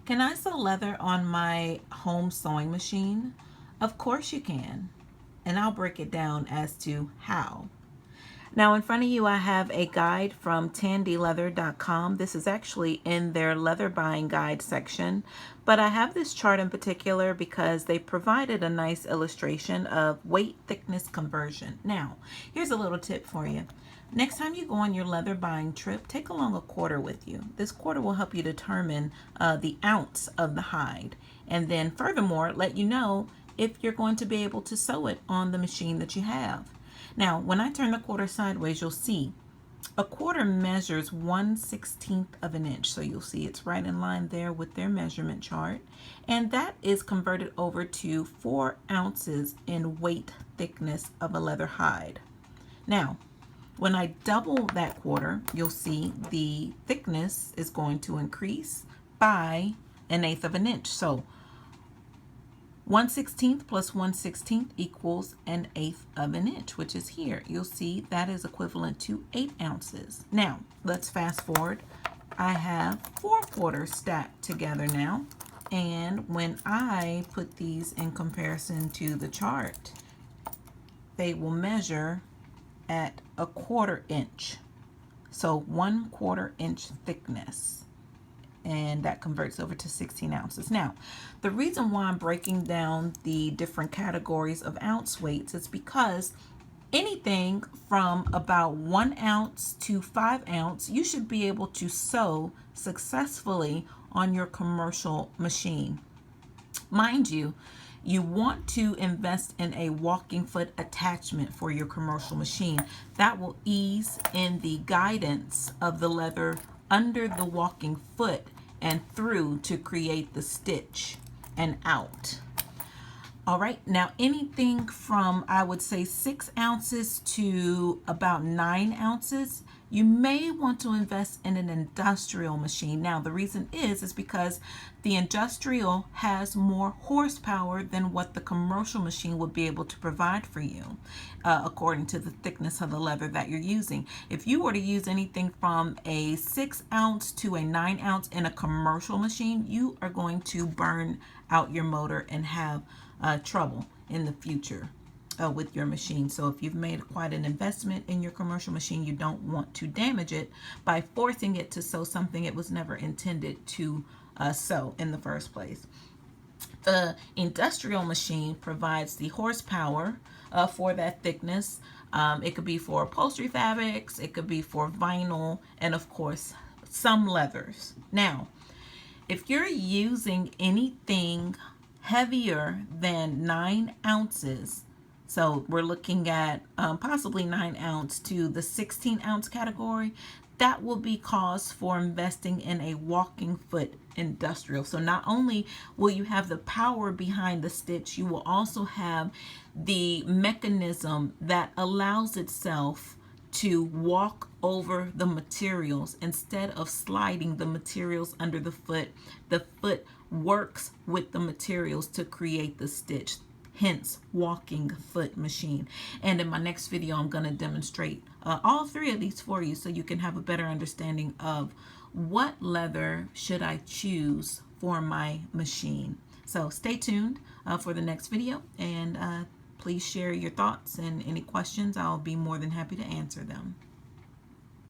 Can I sew leather on my home sewing machine? Of course you can. And I'll break it down as to how. Now in front of you I have a guide from tandyleather.com. This is actually in their leather buying guide section, but I have this chart in particular because they provided a nice illustration of weight thickness conversion. Now, here's a little tip for you. Next time you go on your leather buying trip, take along a quarter with you. This quarter will help you determine the ounce of the hide, and then furthermore let you know if you're going to be able to sew it on the machine that you have. Now, when I turn the quarter sideways, you'll see a quarter measures 1/16 of an inch. So you'll see it's right in line there with their measurement chart. And that is converted over to 4 ounces in weight thickness of a leather hide. Now, when I double that quarter, you'll see the thickness is going to increase by 1/8 of an inch. So 1/16 plus 1/16 equals 1/8 of an inch, which is here. You'll see that is equivalent to 8 ounces. Now, let's fast forward. I have 4 quarters stacked together now. And when I put these in comparison to the chart, they will measure at 1/4 inch. So 1/4 inch thickness. And that converts over to 16 ounces. Now, the reason why I'm breaking down the different categories of ounce weights is because anything from about 1 ounce to 5 ounce, you should be able to sew successfully on your commercial machine. Mind you, you want to invest in a walking foot attachment for your commercial machine. That will ease in the guidance of the leather under the walking foot and through to create the stitch and out. All right, now anything from, I would say, 6 ounces to about 9 ounces, you may want to invest in an industrial machine. Now, the reason is because the industrial has more horsepower than what the commercial machine would be able to provide for you, according to the thickness of the leather that you're using. If you were to use anything from a 6 ounce to a 9 ounce in a commercial machine, you are going to burn out your motor and have trouble in the future with your machine. So if you've made quite an investment in your commercial machine, you don't want to damage it by forcing it to sew something it was never intended to sew in the first place. The industrial machine provides the horsepower for that thickness. It could be for upholstery fabrics, it could be for vinyl, and of course some leathers. Now, if you're using anything heavier than 9 ounces, so we're looking at possibly 9 ounce to the 16 ounce category, that will be cause for investing in a walking foot industrial. So not only will you have the power behind the stitch, you will also have the mechanism that allows itself to walk over the materials instead of sliding the materials under the foot. The foot works with the materials to create the stitch, hence walking foot machine. And in my next video, I'm going to demonstrate all 3 of these for you so you can have a better understanding of what leather should I choose for my machine. So stay tuned for the next video, and please share your thoughts and any questions. I'll be more than happy to answer them.